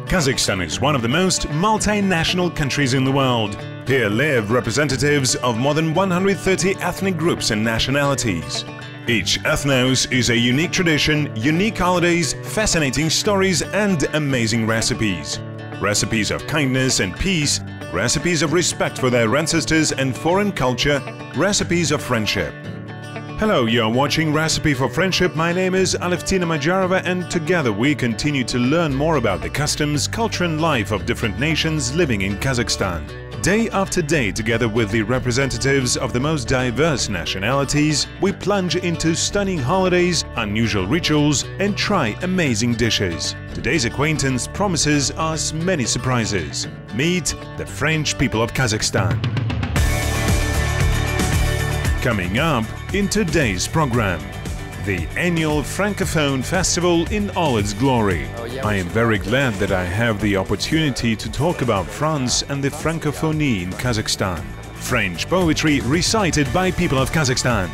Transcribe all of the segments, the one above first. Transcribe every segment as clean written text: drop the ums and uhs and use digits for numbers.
Kazakhstan is one of the most multinational countries in the world. Here live representatives of more than 130 ethnic groups and nationalities. Each ethnos is a unique tradition, unique holidays, fascinating stories and amazing recipes. Recipes of kindness and peace, recipes of respect for their ancestors and foreign culture, recipes of friendship. Hello, you are watching Recipe for Friendship. My name is Aleftina Majarova and together we continue to learn more about the customs, culture and life of different nations living in Kazakhstan. Day after day, together with the representatives of the most diverse nationalities, we plunge into stunning holidays, unusual rituals and try amazing dishes. Today's acquaintance promises us many surprises. Meet the French people of Kazakhstan. Coming up in today's program, the annual Francophone Festival in all its glory. I am very glad that I have the opportunity to talk about France and the Francophonie in Kazakhstan. French poetry recited by people of Kazakhstan.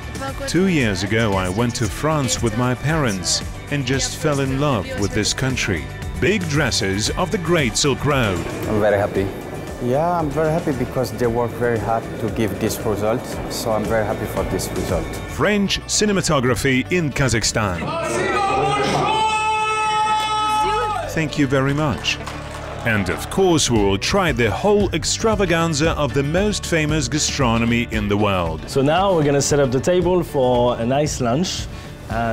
2 years ago I went to France with my parents and just fell in love with this country. Big dresses of the Great Silk Road. I'm very happy. Yeah, I'm very happy because they work very hard to give this result, so I'm very happy for this result. French cinematography in Kazakhstan. Thank you very much. And of course we will try the whole extravaganza of the most famous gastronomy in the world. So now we're gonna set up the table for a nice lunch,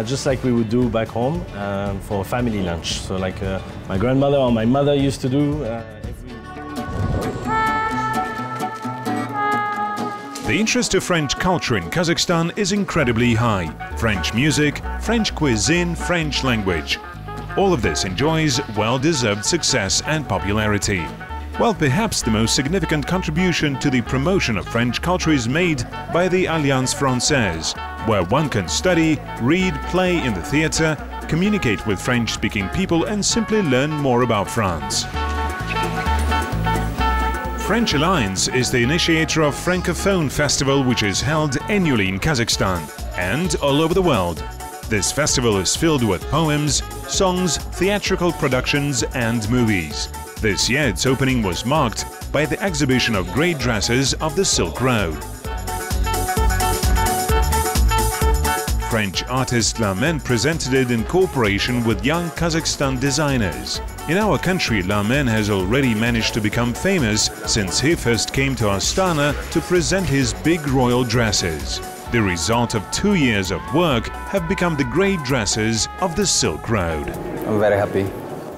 just like we would do back home for a family lunch. So like my grandmother or my mother used to do. The interest of French culture in Kazakhstan is incredibly high. French music, French cuisine, French language. All of this enjoys well-deserved success and popularity. Well, perhaps the most significant contribution to the promotion of French culture is made by the Alliance Française, where one can study, read, play in the theatre, communicate with French-speaking people and simply learn more about France. French Alliance is the initiator of Francophone Festival, which is held annually in Kazakhstan and all over the world. This festival is filled with poems, songs, theatrical productions and movies. This year its opening was marked by the exhibition of great dresses of the Silk Road. French artist Lamen presented it in cooperation with young Kazakhstan designers. In our country, Lamen has already managed to become famous since he first came to Astana to present his big royal dresses. The result of 2 years of work have become the great dresses of the Silk Road. I'm very happy.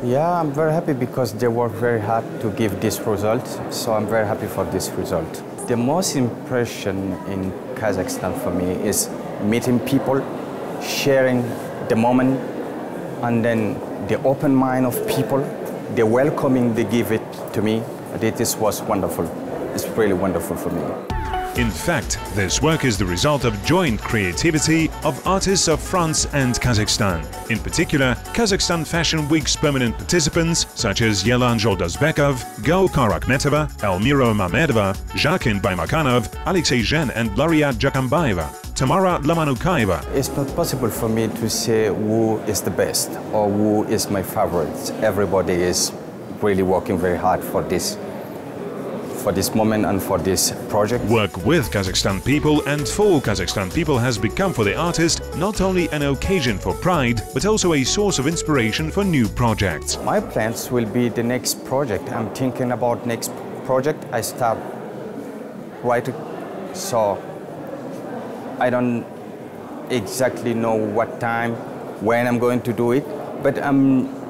Yeah, I'm very happy because they work very hard to give this result, so I'm very happy for this result. The most impression in Kazakhstan for me is meeting people, sharing the moment, and then the open mind of people, the welcoming they give it to me. This was wonderful. It's really wonderful for me. In fact, this work is the result of joint creativity of artists of France and Kazakhstan. In particular, Kazakhstan Fashion Week's permanent participants such as Yelan Joldazbekov, Gaukar Akhmetova, Elmira Mamedova, Jakin Baimakanov, Alexei Zhen and Laria Jakambaeva, Tamara Lamanukaeva. It's not possible for me to say who is the best or who is my favorite. Everybody is really working very hard for this moment and for this project. Work with Kazakhstan people and for Kazakhstan people has become for the artist not only an occasion for pride, but also a source of inspiration for new projects. My plans will be the next project. I'm thinking about next project. I start writing, so I don't exactly know what time, when I'm going to do it, but I'm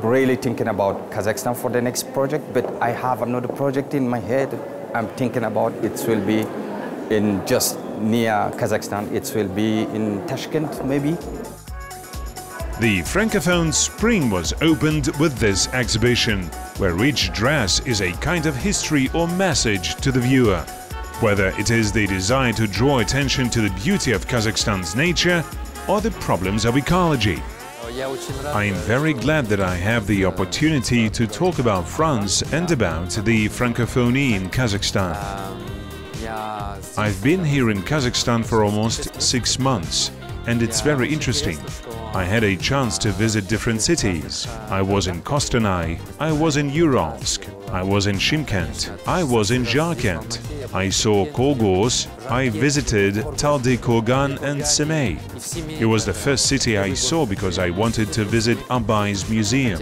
really thinking about Kazakhstan for the next project, but I have another project in my head. I'm thinking about it will be in just near Kazakhstan. It will be in Tashkent, maybe. The Francophone Spring was opened with this exhibition, where each dress is a kind of history or message to the viewer. Whether it is the desire to draw attention to the beauty of Kazakhstan's nature or the problems of ecology. I am very glad that I have the opportunity to talk about France and about the Francophonie in Kazakhstan. I've been here in Kazakhstan for almost 6 months and it's very interesting. I had a chance to visit different cities. I was in Kostanay, I was in Uralsk, I was in Shymkent, I was in Jarkent. I saw Kolgos, I visited Taldy Kurgan and Semey. It was the first city I saw because I wanted to visit Abay's museum.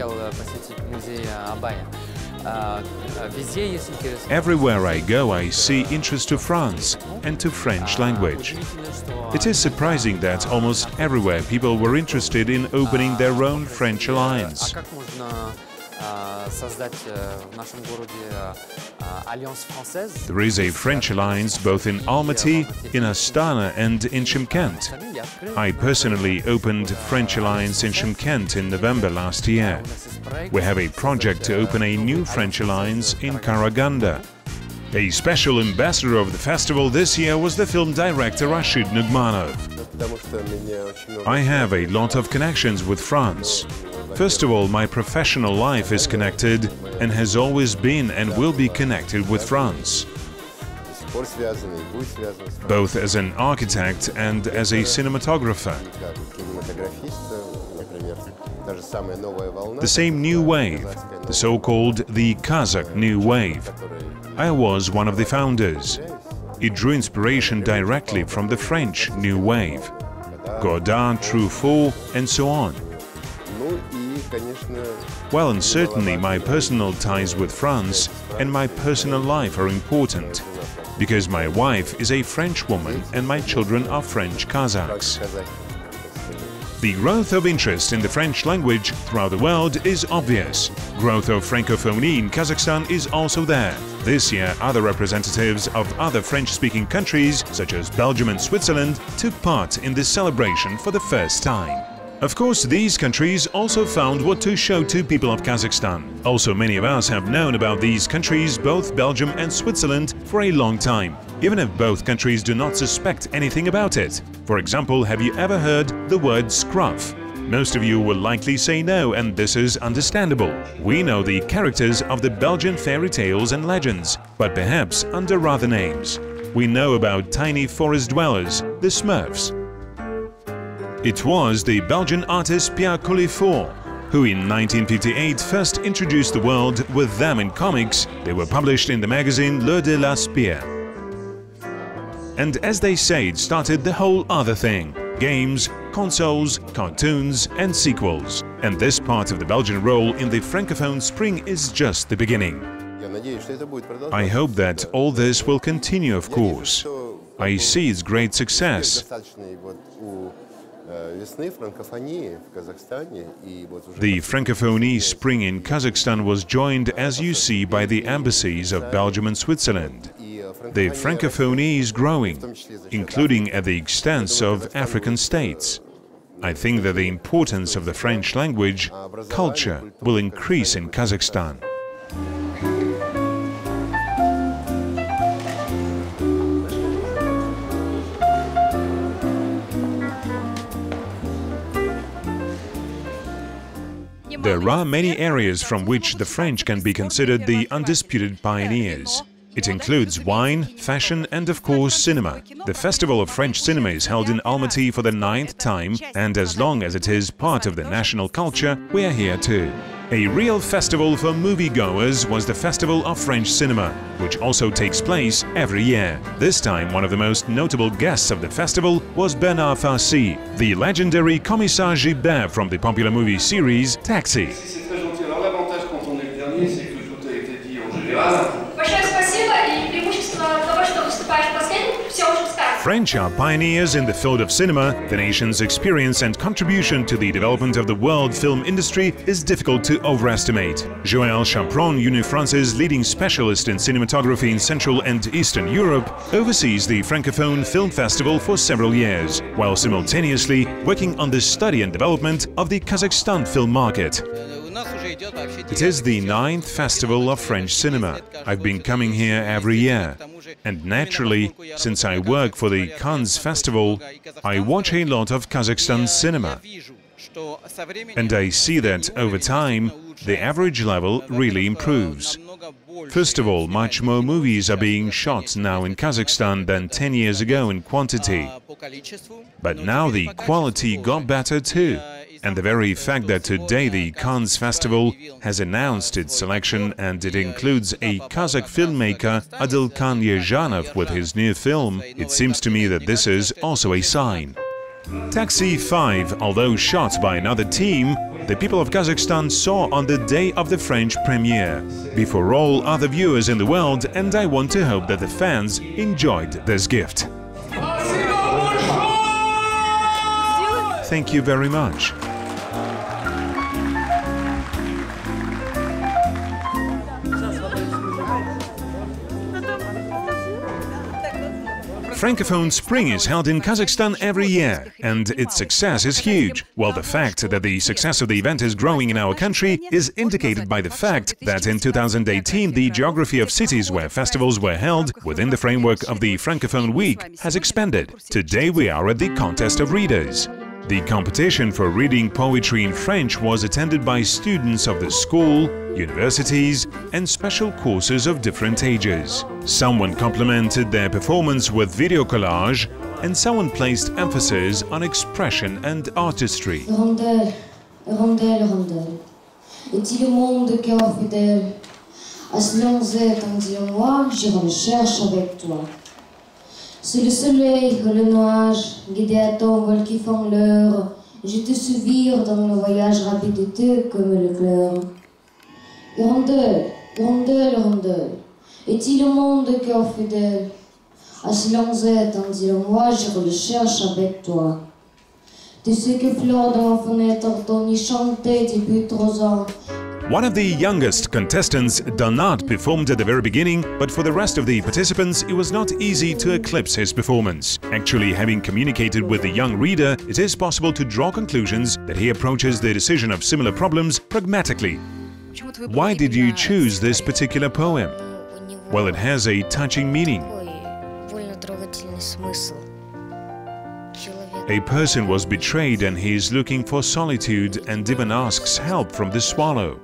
Everywhere I go, I see interest to France and to French language. It is surprising that almost everywhere people were interested in opening their own French alliance. There is a French alliance both in Almaty, in Astana and in Shymkent. I personally opened French alliance in Shymkent in November last year. We have a project to open a new French alliance in Karaganda. A special ambassador of the festival this year was the film director Rashid Nugmanov. I have a lot of connections with France. First of all, my professional life is connected and has always been and will be connected with France, both as an architect and as a cinematographer. The same new wave, the so-called the Kazakh New Wave. I was one of the founders. It drew inspiration directly from the French New Wave, Godard, Truffaut, and so on. Well, and certainly my personal ties with France and my personal life are important, because my wife is a French woman and my children are French Kazakhs. The growth of interest in the French language throughout the world is obvious. Growth of Francophonie in Kazakhstan is also there. This year, other representatives of other French-speaking countries, such as Belgium and Switzerland, took part in this celebration for the first time. Of course, these countries also found what to show to people of Kazakhstan. Also, many of us have known about these countries, both Belgium and Switzerland, for a long time, even if both countries do not suspect anything about it. For example, have you ever heard the word scruff? Most of you will likely say no, and this is understandable. We know the characters of the Belgian fairy tales and legends, but perhaps under other names. We know about tiny forest dwellers, the Smurfs. It was the Belgian artist Pierre Colifort who in 1958 first introduced the world with them in comics. They were published in the magazine Le de la Spire. And as they say, it started the whole other thing: games, consoles, cartoons and sequels. And this part of the Belgian role in the Francophone Spring is just the beginning. I hope that all this will continue, of course. I see its great success. The Francophonie Spring in Kazakhstan was joined, as you see, by the embassies of Belgium and Switzerland. The Francophonie is growing, including at the expense of African states. I think that the importance of the French language, culture, will increase in Kazakhstan. There are many areas from which the French can be considered the undisputed pioneers. It includes wine, fashion and, of course, cinema. The Festival of French Cinema is held in Almaty for the 9th time, and as long as it is part of the national culture, we are here too. A real festival for moviegoers was the Festival of French Cinema, which also takes place every year. This time, one of the most notable guests of the festival was Bernard Farcy, the legendary Commissaire Jibek from the popular movie series Taxi. French are pioneers in the field of cinema. The nation's experience and contribution to the development of the world film industry is difficult to overestimate. Joël Champron, Unifrance's leading specialist in cinematography in Central and Eastern Europe, oversees the Francophone Film Festival for several years, while simultaneously working on the study and development of the Kazakhstan film market. It is the 9th Festival of French Cinema. I've been coming here every year. And naturally, since I work for the Cannes Festival, I watch a lot of Kazakhstan cinema. And I see that over time, the average level really improves. First of all, much more movies are being shot now in Kazakhstan than 10 years ago in quantity. But now the quality got better too. And the very fact that today the Cannes Festival has announced its selection and it includes a Kazakh filmmaker, Adilkan Yezhanov, with his new film, it seems to me that this is also a sign. Taxi 5, although shot by another team, the people of Kazakhstan saw on the day of the French premiere, before all other viewers in the world, and I want to hope that the fans enjoyed this gift. Thank you very much. Francophone Spring is held in Kazakhstan every year, and its success is huge. Well, the fact that the success of the event is growing in our country is indicated by the fact that in 2018 the geography of cities where festivals were held within the framework of the Francophone Week has expanded. Today we are at the Contest of Readers. The competition for reading poetry in French was attended by students of the school, universities and special courses of different ages. Someone complimented their performance with video collage and someone placed emphasis on expression and artistry. Rondelle, rondelle, rondelle. Est-il le monde de cœur fidèle? À ce long zé, tandis moi, j'irai le cherche avec toi. C'est le soleil et le nuage, guidés à ton vol qui font l'heure. Je te suivre dans le voyage rapide de te comme l'éclair. Rondelle, rondelle, rondelle. Est-il le monde de cœur fidèle? À ce long zé, tandis moi, j'irai le cherche avec toi. Tu sais que fleurs dans la fenêtre t'ont y chanté depuis 3 ans. One of the youngest contestants, Donat, performed at the very beginning, but for the rest of the participants it was not easy to eclipse his performance. Actually, having communicated with the young reader, it is possible to draw conclusions that he approaches the decision of similar problems pragmatically. Why did you choose this particular poem? Well, it has a touching meaning. A person was betrayed and he is looking for solitude and even asks help from the swallow.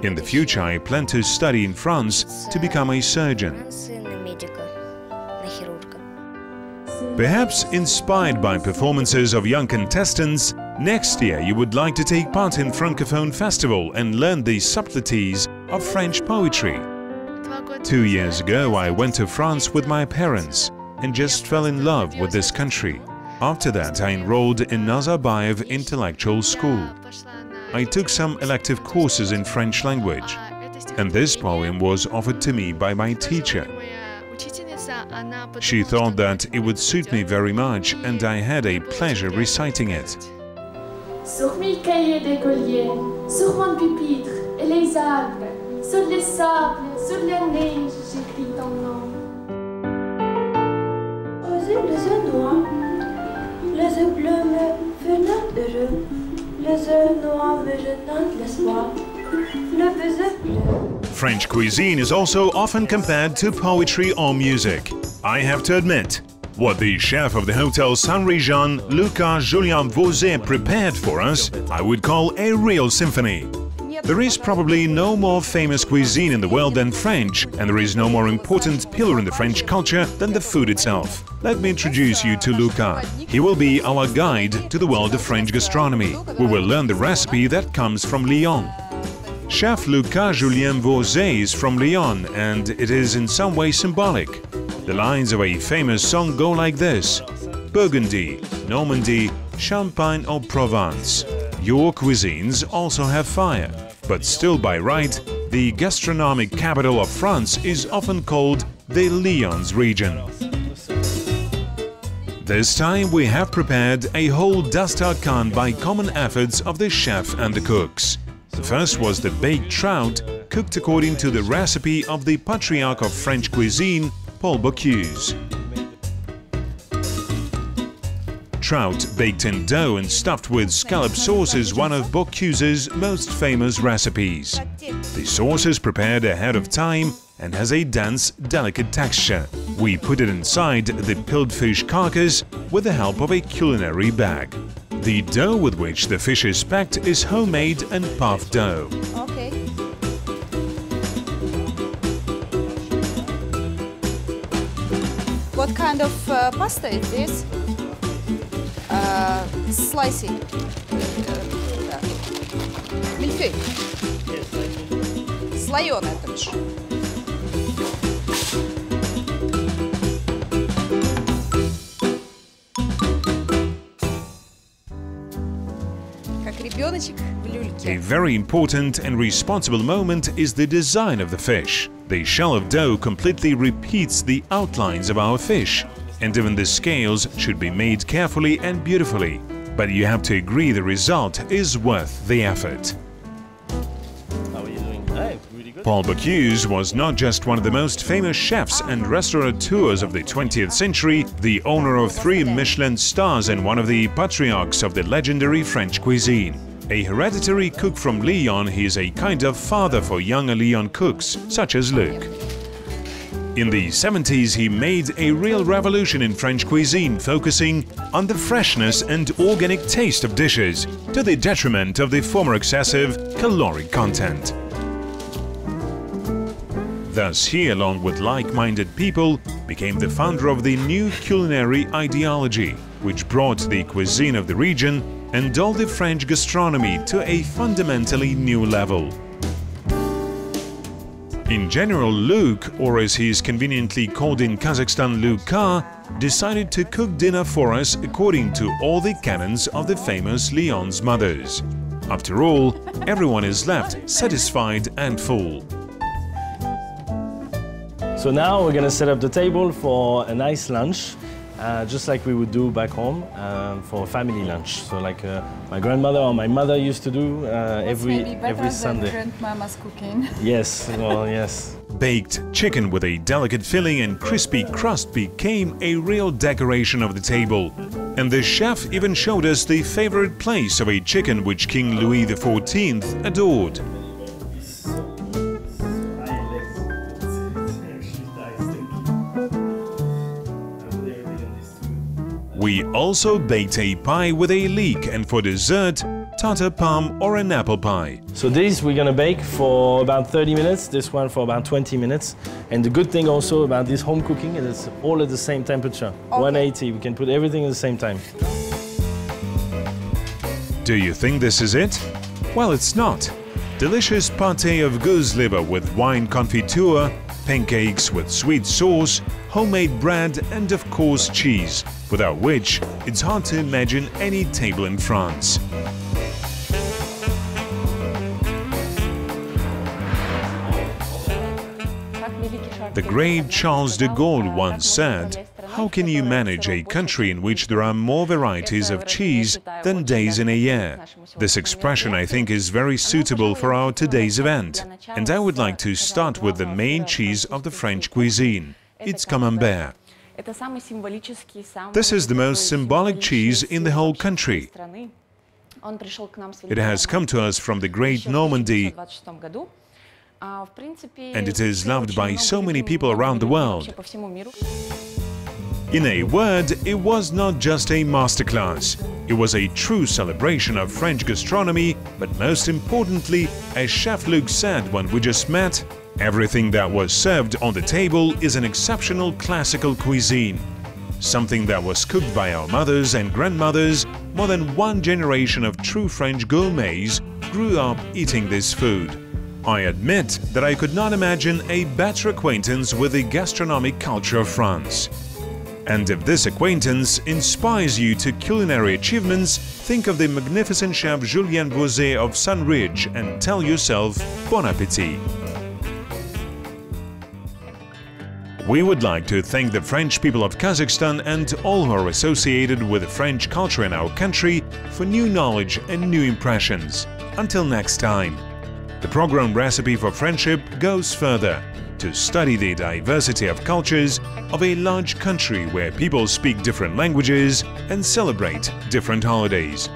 In the future, I plan to study in France to become a surgeon. Perhaps inspired by performances of young contestants, next year you would like to take part in Francophone Festival and learn the subtleties of French poetry. 2 years ago, I went to France with my parents and just fell in love with this country. After that, I enrolled in Nazarbayev Intellectual School. I took some elective courses in French language, and this poem was offered to me by my teacher. She thought that it would suit me very much, and I had a pleasure reciting it. Sur mes cahiers d'écolier, sur mon pupitre et les arbres, sur les sables, sur la neige, j'écris ton nom. Les œufs noirs, les œufs bleus me veulent heureux, les œufs noirs me redonnent l'espoir, le œuf bleu. French cuisine is also often compared to poetry or music. I have to admit, what the chef of the Hotel Saint-Réjean, Lucas Julien Vauzet, prepared for us, I would call a real symphony. There is probably no more famous cuisine in the world than French, and there is no more important pillar in the French culture than the food itself. Let me introduce you to Lucas. He will be our guide to the world of French gastronomy. We will learn the recipe that comes from Lyon. Chef Lucas Julien Vauzet is from Lyon, and it is in some way symbolic. The lines of a famous song go like this: Burgundy, Normandy, Champagne or Provence. Your cuisines also have fire, but still by right, the gastronomic capital of France is often called the Lyons region. This time we have prepared a whole dastarkan by common efforts of the chef and the cooks. The first was the baked trout, cooked according to the recipe of the patriarch of French cuisine, Paul Bocuse. Trout baked in dough and stuffed with scallop sauce is one of Bocuse's most famous recipes. The sauce is prepared ahead of time and has a dense, delicate texture. We put it inside the peeled fish carcass with the help of a culinary bag. The dough with which the fish is packed is homemade and puff dough. Okay. What kind of pasta is this? Slicey. Мильфей. Слоеная, то бишь. Как ребеночек в люльке. A very important and responsible moment is the design of the fish. The shell of dough completely repeats the outlines of our fish, and even the scales should be made carefully and beautifully. But you have to agree the result is worth the effort. How are you doing? Hey, really good. Paul Bocuse was not just one of the most famous chefs and restaurateurs of the 20th century, the owner of 3 Michelin stars and one of the patriarchs of the legendary French cuisine. A hereditary cook from Lyon, he is a kind of father for younger Lyon cooks, such as Luc. In the 70s, he made a real revolution in French cuisine, focusing on the freshness and organic taste of dishes, to the detriment of the former excessive caloric content. Thus, he, along with like-minded people, became the founder of the new culinary ideology, which brought the cuisine of the region and all the French gastronomy to a fundamentally new level. In general, Luc, or as he is conveniently called in Kazakhstan, Luca, decided to cook dinner for us according to all the canons of the famous Lyon's mothers. After all, everyone is left satisfied and full. So now we're gonna set up the table for a nice lunch, just like we would do back home for a family lunch. So like my grandmother or my mother used to do every Sunday. Grandmama's cooking. Yes, well, yes. Baked chicken with a delicate filling and crispy crust became a real decoration of the table. And the chef even showed us the favorite place of a chicken which King Louis XIV adored. We also baked a pie with a leek, and for dessert, tartar palm or an apple pie. So this we're gonna bake for about 30 minutes, this one for about 20 minutes. And the good thing also about this home cooking is it's all at the same temperature, okay. 180, we can put everything at the same time. Do you think this is it? Well, it's not. Delicious pâté of goose liver with wine confiture, pancakes with sweet sauce, homemade bread and of course cheese, without which it's hard to imagine any table in France. The great Charles de Gaulle once said, "How can you manage a country in which there are more varieties of cheese than days in a year?" This expression, I think, is very suitable for our today's event, and I would like to start with the main cheese of the French cuisine. It's Camembert. This is the most symbolic cheese in the whole country. It has come to us from the great Normandy, and it is loved by so many people around the world. In a word, it was not just a masterclass. It was a true celebration of French gastronomy, but most importantly, as Chef Luc said when we just met, everything that was served on the table is an exceptional classical cuisine. Something that was cooked by our mothers and grandmothers. More than one generation of true French gourmets grew up eating this food. I admit that I could not imagine a better acquaintance with the gastronomic culture of France. And if this acquaintance inspires you to culinary achievements, think of the magnificent chef Julien Vosé of Sunridge and tell yourself bon appétit. We would like to thank the French people of Kazakhstan and all who are associated with the French culture in our country for new knowledge and new impressions. Until next time. The program Recipe for Friendship goes further to study the diversity of cultures of a large country where people speak different languages and celebrate different holidays.